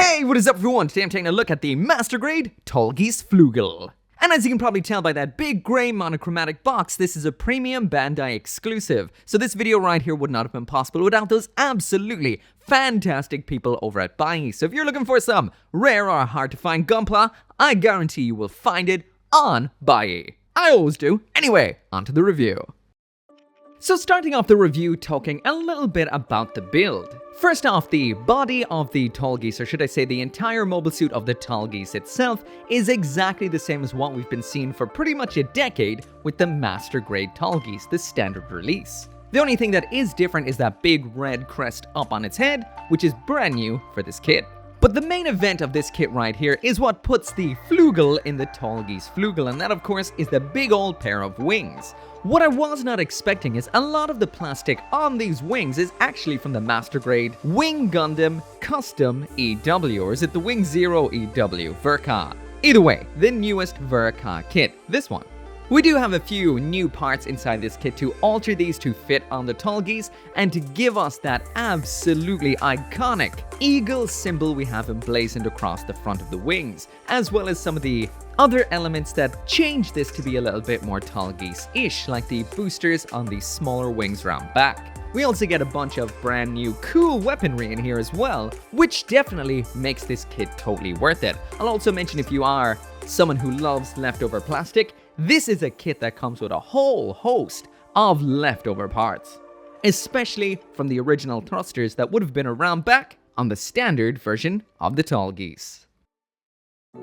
Hey, what is up everyone? Today I'm taking a look at the Master Grade Tallgeese Fluegel. And as you can probably tell by that big grey monochromatic box, this is a premium Bandai exclusive. So this video right here would not have been possible without those absolutely fantastic people over at BUYEE. So if you're looking for some rare or hard to find gunpla, I guarantee you will find it on BUYEE. I always do. Anyway, on to the review. So starting off the review, talking a little bit about the build. First off, the body of the Tallgeese, or should I say the entire mobile suit of the Tallgeese itself, is exactly the same as what we've been seeing for pretty much a decade with the Master Grade Tallgeese, the standard release. The only thing that is different is that big red crest up on its head, which is brand new for this kit. But the main event of this kit right here is what puts the Fluegel in the Tallgeese Fluegel, and that of course is the big old pair of wings. What I was not expecting is a lot of the plastic on these wings is actually from the Master Grade Wing Gundam Custom EW, or is it the Wing Zero EW Verka? Either way, the newest Verka kit, this one. We do have a few new parts inside this kit to alter these to fit on the Tallgeese and to give us that absolutely iconic eagle symbol we have emblazoned across the front of the wings, as well as some of the other elements that change this to be a little bit more Tallgeese-ish, like the boosters on the smaller wings round back. We also get a bunch of brand new cool weaponry in here as well, which definitely makes this kit totally worth it. I'll also mention, if you are someone who loves leftover plastic, this is a kit that comes with a whole host of leftover parts, especially from the original thrusters that would have been around back on the standard version of the Tallgeese.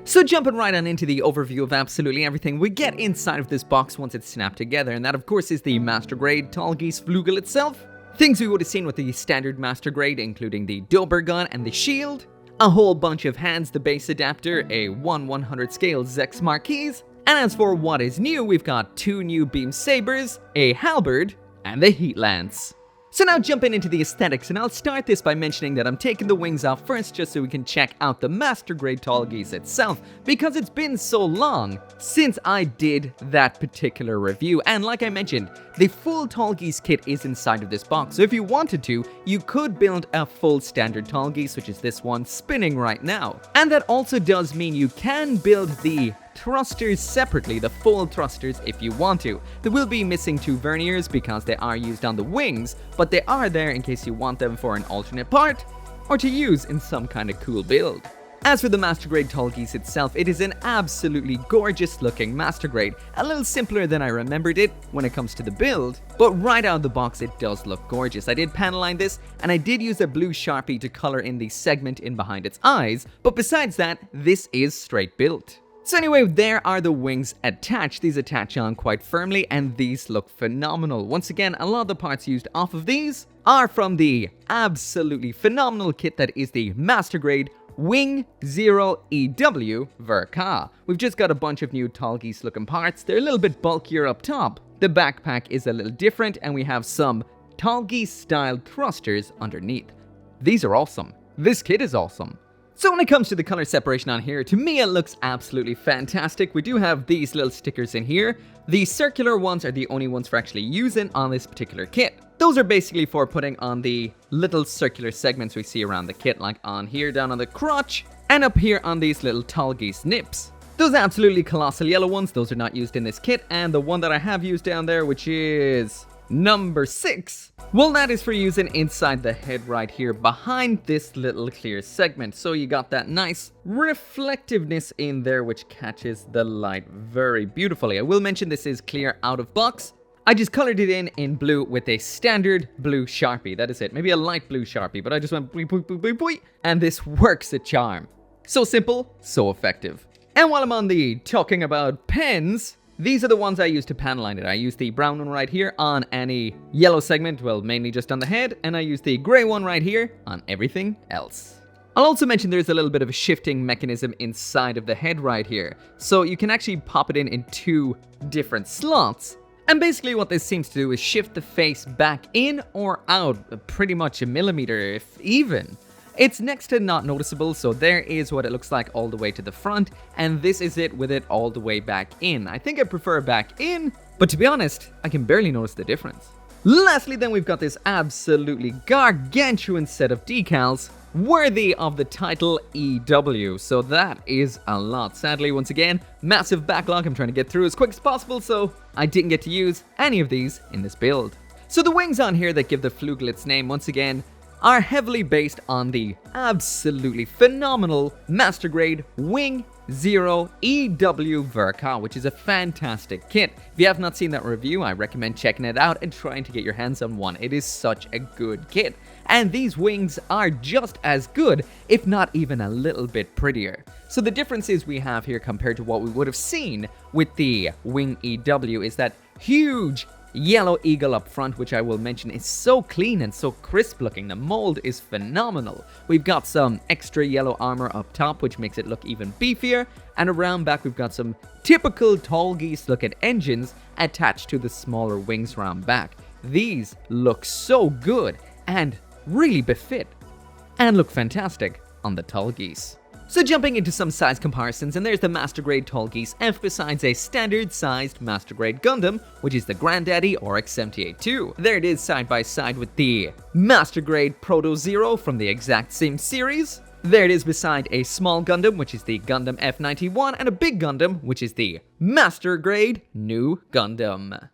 So jumping right on into the overview of absolutely everything we get inside of this box once it's snapped together, and that of course is the Master Grade Tallgeese Fluegel itself. Things we would have seen with the standard Master Grade, including the Dober gun and the shield, a whole bunch of hands, the base adapter, a 1/100 scale Zex Marquise, and as for what is new, we've got two new beam sabers, a halberd, and the heat lance. So now jumping into the aesthetics, and I'll start this by mentioning that I'm taking the wings off first just so we can check out the Master Grade Tallgeese itself, because it's been so long since I did that particular review, and like I mentioned, the full Tallgeese kit is inside of this box, so if you wanted to, you could build a full standard Tallgeese, which is this one spinning right now. And that also does mean you can build the thrusters separately, the full thrusters, if you want to. They will be missing two verniers because they are used on the wings, but they are there in case you want them for an alternate part or to use in some kind of cool build. As for the Master Grade Tallgeese itself, it is an absolutely gorgeous looking Master Grade, a little simpler than I remembered it when it comes to the build, but right out of the box it does look gorgeous. I did panel line this, and I did use a blue Sharpie to color in the segment in behind its eyes, but besides that, this is straight built. So anyway, there are the wings attached. These attach on quite firmly, and these look phenomenal. Once again, a lot of the parts used off of these are from the absolutely phenomenal kit that is the Master Grade Wing Zero EW Verka. We've just got a bunch of new Tallgeese looking parts. They're a little bit bulkier up top. The backpack is a little different, and we have some Tallgeese style thrusters underneath. These are awesome. This kit is awesome. So when it comes to the color separation on here, to me it looks absolutely fantastic. We do have these little stickers in here. The circular ones are the only ones for actually using on this particular kit. Those are basically for putting on the little circular segments we see around the kit, like on here down on the crotch, and up here on these little Tallgeese nips. Those absolutely colossal yellow ones, those are not used in this kit, and the one that I have used down there, which is number 6, well, that is for using inside the head right here behind this little clear segment. So you got that nice reflectiveness in there which catches the light very beautifully. I will mention this is clear out of box. I just colored it in blue with a standard blue Sharpie. That is it. Maybe a light blue Sharpie, but I just went boing, boing, boing, boing, boing, and this works a charm. So simple, so effective. And while I'm on the talking about pens, these are the ones I use to panel line it. I use the brown one right here on any yellow segment, well, mainly just on the head, and I use the gray one right here on everything else. I'll also mention there's a little bit of a shifting mechanism inside of the head right here, so you can actually pop it in two different slots. And basically what this seems to do is shift the face back in or out pretty much a millimeter, if even. It's next to not noticeable, so there is what it looks like all the way to the front, and this is it with it all the way back in. I think I prefer back in, but to be honest, I can barely notice the difference. Lastly then, we've got this absolutely gargantuan set of decals worthy of the title EW. So that is a lot. Sadly, once again, massive backlog. I'm trying to get through as quick as possible, so I didn't get to use any of these in this build. So the wings on here that give the Fluegel its name, once again, are heavily based on the absolutely phenomenal Master Grade Wing Zero EW Verka, which is a fantastic kit. If you have not seen that review, I recommend checking it out and trying to get your hands on one. It is such a good kit. And these wings are just as good, if not even a little bit prettier. So the differences we have here compared to what we would have seen with the Wing EW is that huge yellow eagle up front, which I will mention is so clean and so crisp looking. The mold is phenomenal. We've got some extra yellow armor up top, which makes it look even beefier, and around back we've got some typical Tallgeese looking engines attached to the smaller wings around back. These look so good and really befit and look fantastic on the Tallgeese. So jumping into some size comparisons, and there's the Master Grade Tallgeese F besides a standard sized Master Grade Gundam, which is the Granddaddy RX-78-2. There it is side by side with the Master Grade Proto Zero from the exact same series. There it is beside a small Gundam, which is the Gundam F91, and a big Gundam, which is the Master Grade New Gundam.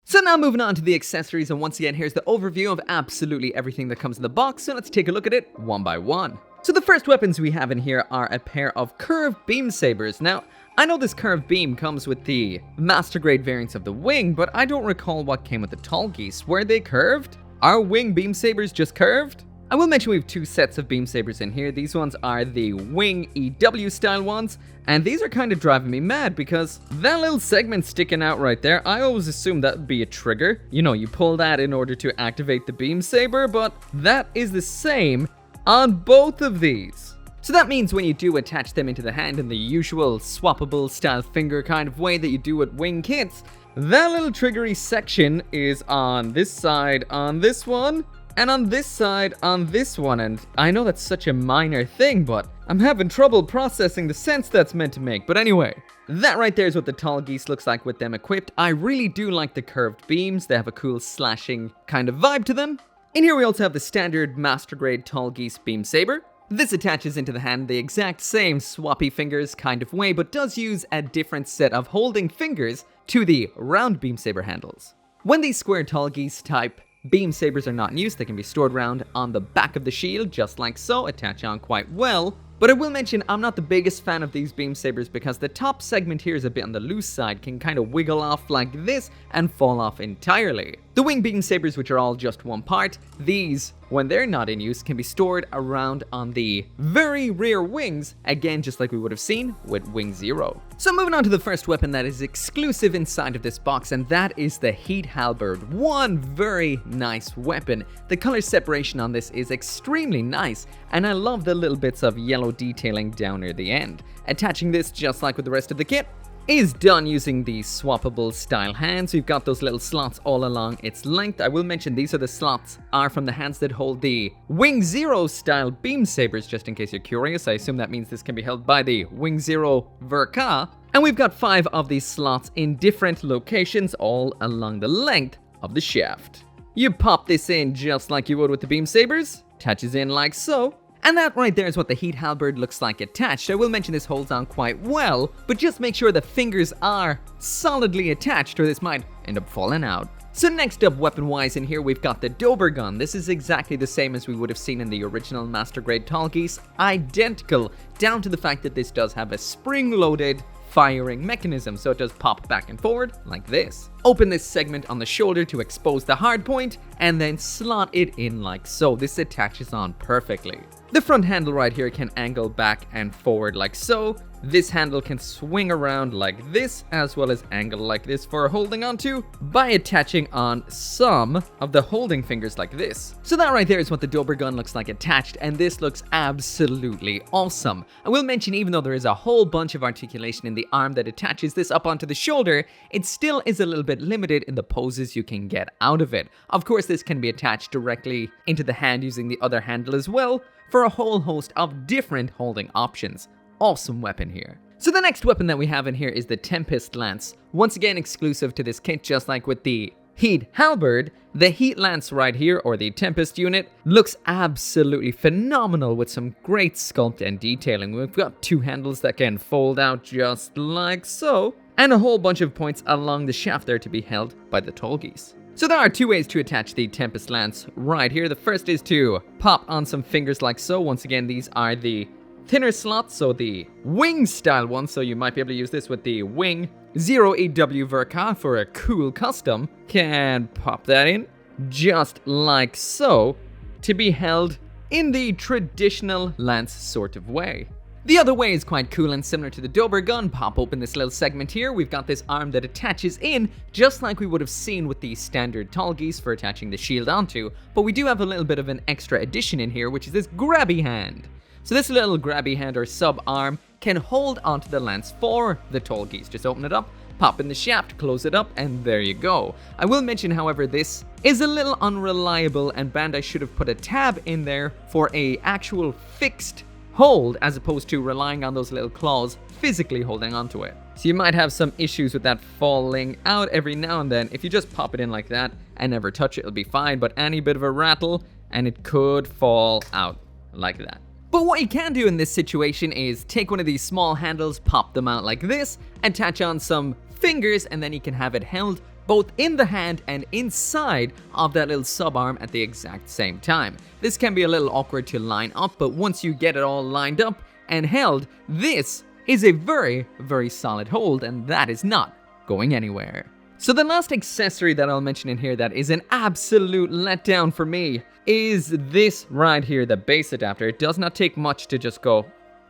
So now moving on to the accessories, and once again here's the overview of absolutely everything that comes in the box, so let's take a look at it one by one. So the first weapons we have in here are a pair of curved beam sabers. Now, I know this curved beam comes with the Master Grade variants of the wing, but I don't recall what came with the Tallgeese. Were they curved? Are wing beam sabers just curved? I will mention we have two sets of beam sabers in here. These ones are the Wing EW style ones, and these are kind of driving me mad because that little segment sticking out right there, I always assumed that would be a trigger. You know, you pull that in order to activate the beam saber, but that is the same on both of these. So that means when you do attach them into the hand in the usual swappable style finger kind of way that you do with wing kits, that little triggery section is on this side on this one, and on this side on this one, and I know that's such a minor thing, but I'm having trouble processing the sense that's meant to make. But anyway, that right there is what the Tallgeese looks like with them equipped. I really do like the curved beams. They have a cool slashing kind of vibe to them. In here we also have the standard Master Grade Tallgeese beam saber. This attaches into the hand the exact same swappy fingers kind of way, but does use a different set of holding fingers to the round beam saber handles. When these square Tallgeese type beam sabers are not in use, they can be stored round on the back of the shield, just like so, attach on quite well. But I will mention I'm not the biggest fan of these beam sabers because the top segment here is a bit on the loose side, can kind of wiggle off like this and fall off entirely. The wing beam sabers, which are all just one part, these, when they're not in use, can be stored around on the very rear wings, again just like we would have seen with Wing Zero. So moving on to the first weapon that is exclusive inside of this box, and that is the Heat Halberd. One very nice weapon. The color separation on this is extremely nice, and I love the little bits of yellow detailing down near the end. Attaching this, just like with the rest of the kit, is done using the swappable style hands. We've got those little slots all along its length. I will mention these are the slots are from the hands that hold the Wing Zero style beam sabers, just in case you're curious. I assume that means this can be held by the Wing Zero Verka. And we've got 5 of these slots in different locations all along the length of the shaft. You pop this in just like you would with the beam sabers, attaches in like so. And that right there is what the Heat Halberd looks like attached. I will mention this holds on quite well, but just make sure the fingers are solidly attached or this might end up falling out. So next up, weapon-wise in here, we've got the Dober gun. This is exactly the same as we would have seen in the original Master Grade Tallgeese. Identical, down to the fact that this does have a spring-loaded firing mechanism, so it does pop back and forward like this. Open this segment on the shoulder to expose the hard point, and then slot it in like so. This attaches on perfectly. The front handle right here can angle back and forward like so. This handle can swing around like this, as well as angle like this for holding onto by attaching on some of the holding fingers like this. So that right there is what the Dober gun looks like attached, and this looks absolutely awesome. I will mention, even though there is a whole bunch of articulation in the arm that attaches this up onto the shoulder, it still is a little bit limited in the poses you can get out of it. Of course, this can be attached directly into the hand using the other handle as well, for a whole host of different holding options. Awesome weapon here. So the next weapon that we have in here is the Tempest Lance. Once again exclusive to this kit, just like with the Heat Halberd, the Heat Lance right here, or the Tempest unit, looks absolutely phenomenal with some great sculpt and detailing. We've got 2 handles that can fold out just like so, and a whole bunch of points along the shaft there to be held by the Tallgeese. So there are 2 ways to attach the Tempest Lance right here. The first is to pop on some fingers like so. Once again, these are the thinner slots, so the wing style one, so you might be able to use this with the wing 0EW Verka for a cool custom. Can pop that in just like so to be held in the traditional lance sort of way. The other way is quite cool and similar to the Dober gun. Pop open this little segment here. We've got this arm that attaches in, just like we would have seen with the standard Tallgeese for attaching the shield onto, but we do have a little bit of an extra addition in here, which is this grabby hand. So this little grabby hand or sub-arm can hold onto the lance for the Tallgeese. Just open it up, pop in the shaft, close it up, and there you go. I will mention, however, this is a little unreliable, and Bandai should have put a tab in there for a actual fixed hold, as opposed to relying on those little claws physically holding onto it. So you might have some issues with that falling out every now and then. If you just pop it in like that and never touch it, it'll be fine, but any bit of a rattle and it could fall out like that. But what you can do in this situation is take one of these small handles, pop them out like this, attach on some fingers, and then you can have it held both in the hand and inside of that little sub-arm at the exact same time. This can be a little awkward to line up, but once you get it all lined up and held, this is a very, very solid hold, and that is not going anywhere. So the last accessory that I'll mention in here that is an absolute letdown for me is this right here, the base adapter. It does not take much to just go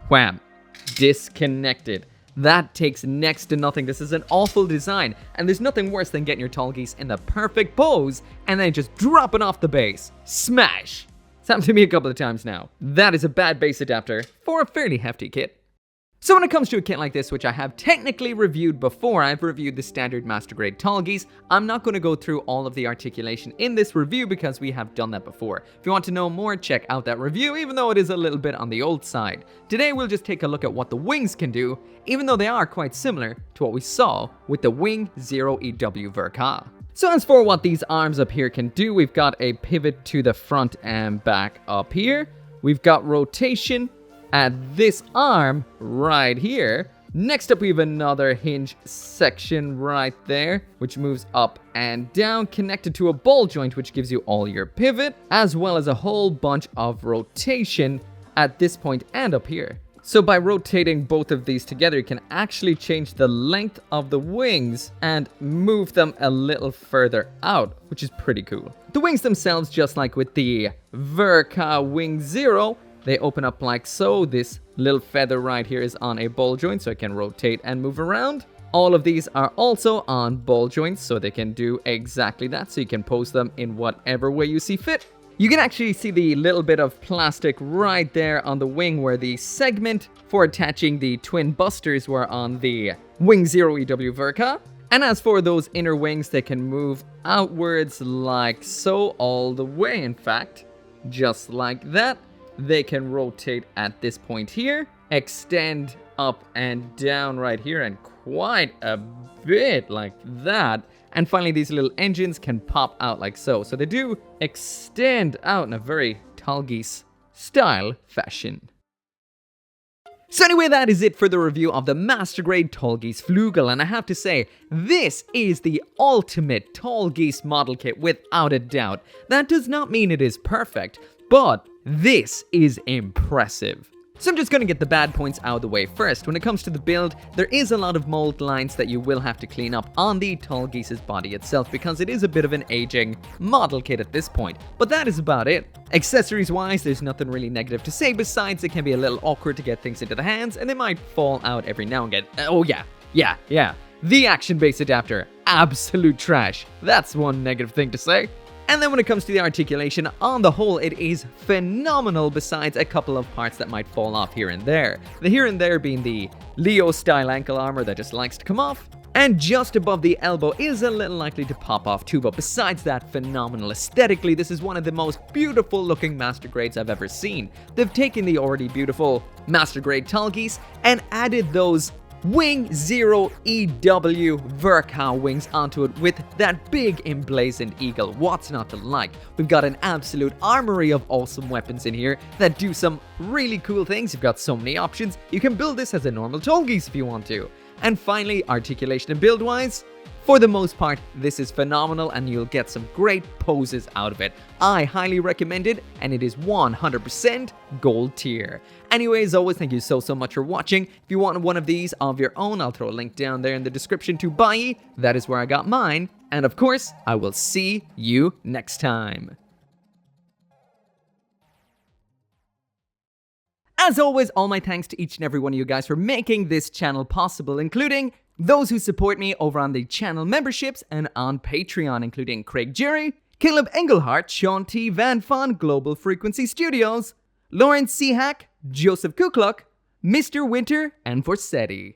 wham, disconnected. That takes next to nothing. This is an awful design, and there's nothing worse than getting your Tallgeese in the perfect pose and then just dropping off the base. Smash! It's happened to me a couple of times now. That is a bad base adapter for a fairly hefty kit. So when it comes to a kit like this, which I have technically reviewed before, I've reviewed the standard Master Grade Tallgeese. I'm not going to go through all of the articulation in this review because we have done that before. If you want to know more, check out that review, even though it is a little bit on the old side. Today we'll just take a look at what the wings can do, even though they are quite similar to what we saw with the Wing 0EW Verka. So as for what these arms up here can do, we've got a pivot to the front and back up here. We've got rotation at this arm right here. Next up, we have another hinge section right there, which moves up and down, connected to a ball joint, which gives you all your pivot, as well as a whole bunch of rotation at this point and up here. So by rotating both of these together, you can actually change the length of the wings and move them a little further out, which is pretty cool. The wings themselves, just like with the Verka Wing 0, they open up like so. This little feather right here is on a ball joint, so it can rotate and move around. All of these are also on ball joints, so they can do exactly that, so you can pose them in whatever way you see fit. You can actually see the little bit of plastic right there on the wing where the segment for attaching the twin busters were on the Wing 0EW Verka. And as for those inner wings, they can move outwards like so, all the way in fact, just like that. They can rotate at this point here, extend up and down right here, and quite a bit like that. And finally, these little engines can pop out like so. So they do extend out in a very Tallgeese style fashion. So anyway, that is it for the review of the Master Grade Tallgeese Fluegel, and I have to say, this is the ultimate Tallgeese model kit without a doubt. That does not mean it is perfect, but this is impressive. So I'm just going to get the bad points out of the way first. When it comes to the build, there is a lot of mold lines that you will have to clean up on the Tallgeese's body itself because it is a bit of an aging model kit at this point. But that is about it. Accessories wise, there's nothing really negative to say besides it can be a little awkward to get things into the hands and they might fall out every now and again. Oh yeah. The action base adapter, absolute trash. That's one negative thing to say. And then when it comes to the articulation, on the whole, it is phenomenal besides a couple of parts that might fall off here and there. The here and there being the Leo-style ankle armor that just likes to come off, and just above the elbow is a little likely to pop off too, but besides that, phenomenal. Aesthetically, this is one of the most beautiful looking Master Grades I've ever seen. They've taken the already beautiful Master Grade Tallgeese and added those Wing 0 EW Vercow wings onto it with that big emblazoned eagle. What's not to like? We've got an absolute armory of awesome weapons in here that do some really cool things. You've got so many options. You can build this as a normal Tallgeese if you want to. And finally, articulation and build-wise, for the most part, this is phenomenal and you'll get some great poses out of it. I highly recommend it, and it is 100% gold tier. Anyways, always thank you so much for watching. If you want one of these of your own, I'll throw a link down there in the description to BUYEE. That is where I got mine. And of course, I will see you next time. As always, all my thanks to each and every one of you guys for making this channel possible, including those who support me over on the channel memberships and on Patreon, including Craig Jerry, Caleb Engelhart, Sean T. Van Fon, Global Frequency Studios, Lawrence Seahack, Joseph Kukluk, Mr. Winter, and Forsetti.